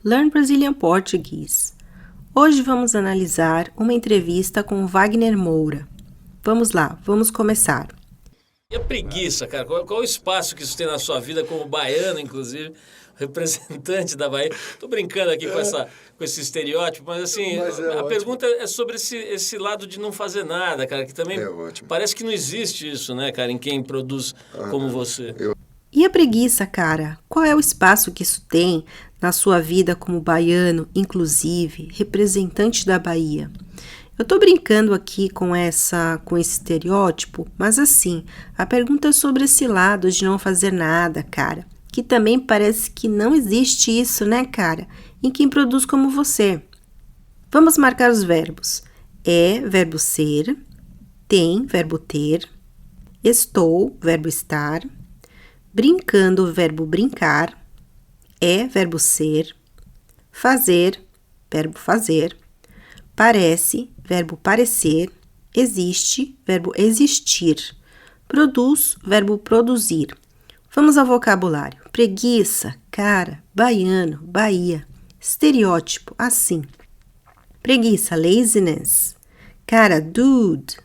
Learn Brazilian Portuguese. Hoje vamos analisar uma entrevista com Wagner Moura. Vamos lá, vamos começar. E a preguiça, cara? Qual o espaço que isso tem na sua vida como baiano, inclusive, representante da Bahia? Tô brincando aqui com esse estereótipo, mas assim, a pergunta é sobre esse lado de não fazer nada, cara, que também parece que não existe isso, né, cara, em quem produz como você. E a preguiça, cara? Qual é o espaço que isso tem na sua vida como baiano, inclusive, representante da Bahia? Eu tô brincando aqui com esse estereótipo, mas assim, a pergunta é sobre esse lado de não fazer nada, cara. Que também parece que não existe isso, né, cara? Em quem produz como você. Vamos marcar os verbos. É, verbo ser. Tem, verbo ter. Estou, verbo estar. Brincando, verbo brincar. É, verbo ser. Fazer, verbo fazer. Parece, verbo parecer. Existe, verbo existir. Produz, verbo produzir. Vamos ao vocabulário. Preguiça, cara, baiano, Bahia. Estereótipo, assim. Preguiça, laziness. Cara, dude.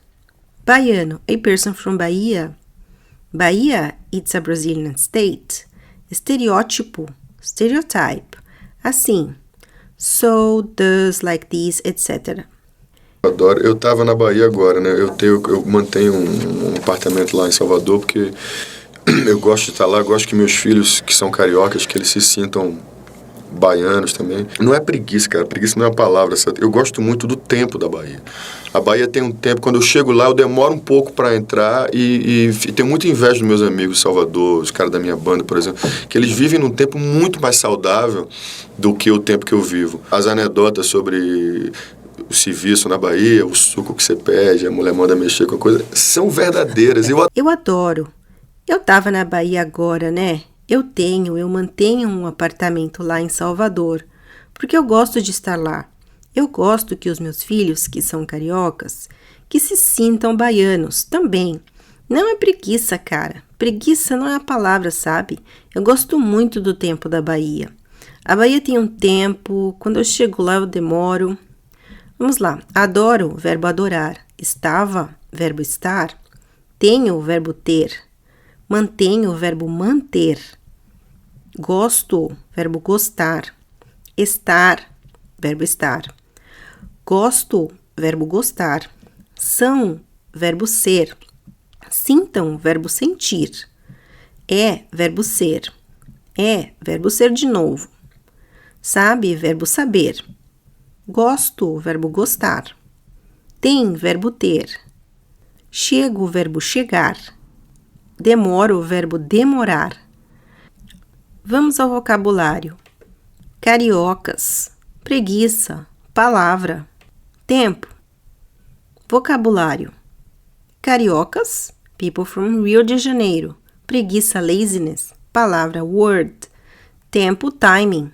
Baiano, a person from Bahia. Bahia, it's a Brazilian state. Estereótipo, stereotype. Assim. So, does, like this, etc. Adoro. Eu tava na Bahia agora, né? Eu mantenho um apartamento lá em Salvador porque eu gosto de estar lá, gosto que meus filhos, que são cariocas, que eles se sintam baianos também. Não é preguiça, cara. Preguiça não é uma palavra. Eu gosto muito do tempo da Bahia. A Bahia tem um tempo, quando eu chego lá, eu demoro um pouco para entrar e tenho muita inveja dos meus amigos de Salvador, os caras da minha banda, por exemplo, que eles vivem num tempo muito mais saudável do que o tempo que eu vivo. As anedotas sobre o serviço na Bahia, o suco que você pede, a mulher manda mexer com a coisa, são verdadeiras. Eu adoro. Eu tava na Bahia agora, né? Eu mantenho um apartamento lá em Salvador, porque eu gosto de estar lá. Eu gosto que os meus filhos, que são cariocas, que se sintam baianos também. Não é preguiça, cara. Preguiça não é a palavra, sabe? Eu gosto muito do tempo da Bahia. A Bahia tem um tempo, quando eu chego lá eu demoro. Vamos lá. Adoro, verbo adorar. Estava, verbo estar. Tenho, verbo ter. Mantenho, verbo manter. Gosto, verbo gostar. Estar, verbo estar. Gosto, verbo gostar. São, verbo ser. Sintam, verbo sentir. É, verbo ser. É, verbo ser de novo. Sabe, verbo saber. Gosto, verbo gostar. Tem, verbo ter. Chego, verbo chegar. Demoro, verbo demorar. Vamos ao vocabulário. Cariocas, preguiça, palavra, tempo. Vocabulário. Cariocas, people from Rio de Janeiro. Preguiça, laziness, palavra, word. Tempo, timing.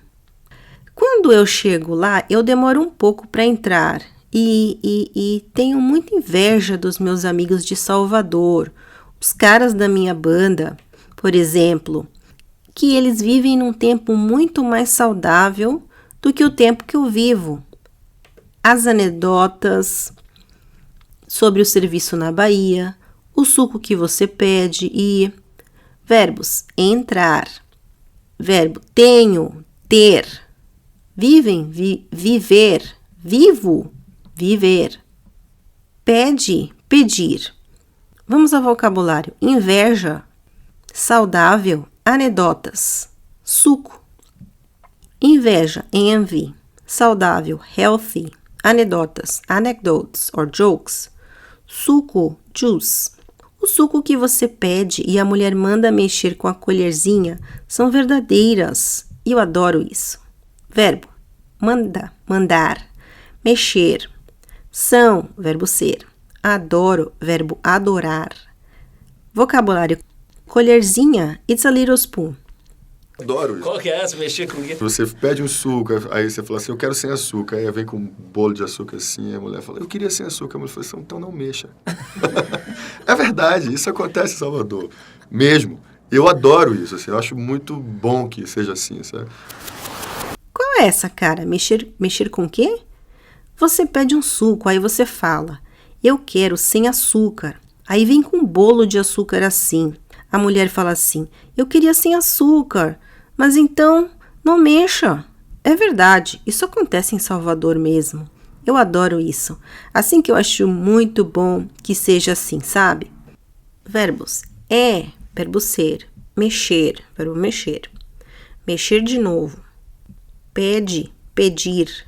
Quando eu chego lá, eu demoro um pouco para entrar e tenho muita inveja dos meus amigos de Salvador, os caras da minha banda, por exemplo, que eles vivem num tempo muito mais saudável do que o tempo que eu vivo. As anedotas sobre o serviço na Bahia, o suco que você pede e verbos entrar, verbo tenho, ter, vivem, viver, vivo, viver, pede, pedir. Vamos ao vocabulário. Inveja, saudável, anedotas, suco. Inveja, envy, saudável, healthy, anedotas, anecdotes or jokes. Suco, juice. O suco que você pede e a mulher manda mexer com a colherzinha são verdadeiras e eu adoro isso. Verbo, mandar, mexer. São, verbo ser. Adoro, verbo adorar. Vocabulário. Colherzinha, it's a little spoon. Adoro isso. Qual que é essa? Mexer com o quê? Você pede um suco, aí você fala assim, eu quero sem açúcar. Aí vem com um bolo de açúcar assim, a mulher fala, eu queria sem açúcar. A mulher fala assim, então não mexa. É verdade, isso acontece em Salvador. Mesmo. Eu adoro isso, assim, eu acho muito bom que seja assim, sabe? Qual é essa, cara? Mexer com o quê? Você pede um suco, aí você fala, eu quero sem açúcar. Aí vem com um bolo de açúcar assim. A mulher fala assim, eu queria sem açúcar, mas então não mexa. É verdade, isso acontece em Salvador mesmo. Eu adoro isso. Assim que eu acho muito bom que seja assim, sabe? Verbos. Verbo ser. Mexer, verbo mexer. Mexer de novo. Pede, pedir.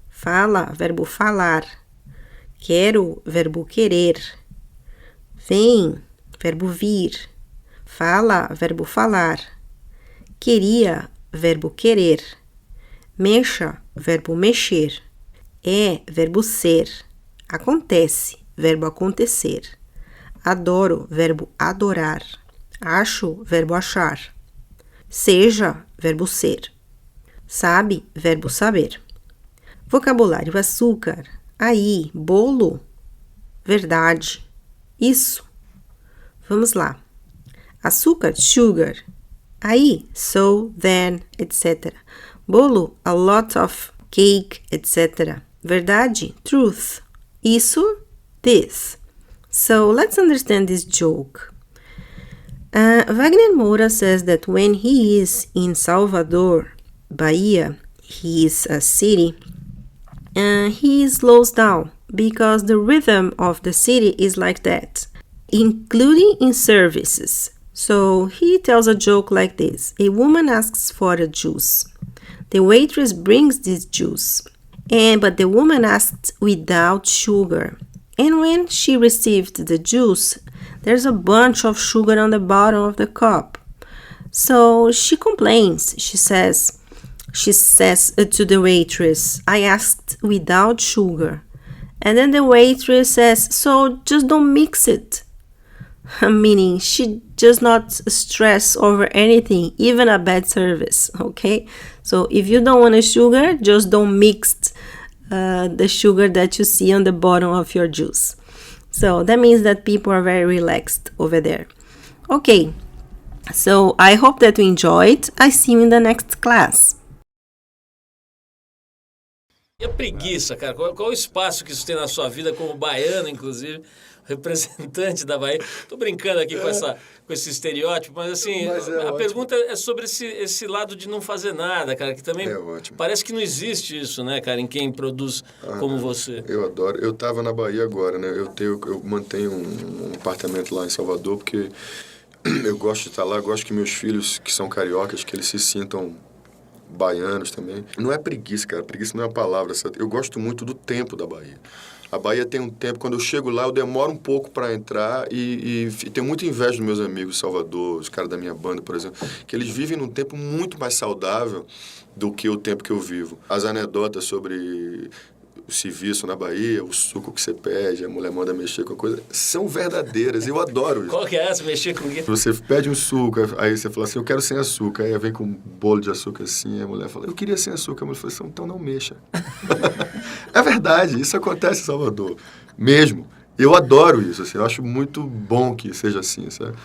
Fala, verbo falar. Quero, verbo querer. Vem, verbo vir. Fala, verbo falar. Queria, verbo querer. Mexa, verbo mexer. Verbo ser. Acontece, verbo acontecer. Adoro, verbo adorar. Acho, verbo achar. Seja, verbo ser. Sabe, verbo saber. Vocabulário: açúcar. Aí, bolo. Verdade. Isso. Vamos lá. Açúcar, sugar. Aí, so, then, etc. Bolo, a lot of cake, etc. Verdade, truth. Isso, this. So, let's understand this joke. Wagner Moura says that when he is in Salvador, Bahia, his city, he slows down because the rhythm of the city is like that, including in services. So he tells a joke like this. A woman asks for a juice. The waitress brings this juice, but the woman asked without sugar. And when she received the juice, there's a bunch of sugar on the bottom of the cup. So she complains. She says to the waitress, I asked without sugar. And then the waitress says, so just don't mix it. Meaning she does not stress over anything, even a bad service, okay? So if you don't want a sugar, just don't mix the sugar that you see on the bottom of your juice. So that means that people are very relaxed over there. Okay, so I hope that you enjoyed. I see you in the next class. E a preguiça, cara? Qual o espaço que isso tem na sua vida como baiano, inclusive, representante da Bahia? Tô brincando aqui com esse estereótipo, mas assim, a pergunta é sobre esse lado de não fazer nada, cara, que também parece que não existe isso, né, cara, em quem produz como você. Eu adoro. Eu tava na Bahia agora, né? Eu mantenho um apartamento lá em Salvador porque eu gosto de estar lá, gosto que meus filhos, que são cariocas, que eles se sintam baianos também. Não é preguiça, cara. Preguiça não é uma palavra. Eu gosto muito do tempo da Bahia. A Bahia tem um tempo, quando eu chego lá, eu demoro um pouco para entrar e tenho muita inveja dos meus amigos de Salvador, os caras da minha banda, por exemplo, que eles vivem num tempo muito mais saudável do que o tempo que eu vivo. As anedotas sobre o serviço na Bahia, o suco que você pede, a mulher manda mexer com a coisa, são verdadeiras. Eu adoro isso. Qual que é essa? Mexer com o quê? Você pede um suco, aí você fala assim, eu quero sem açúcar. Aí vem com um bolo de açúcar assim, aí a mulher fala, eu queria sem açúcar. A mulher fala assim, então não mexa. É verdade, isso acontece em Salvador. Mesmo. Eu adoro isso, assim, eu acho muito bom que seja assim, sabe?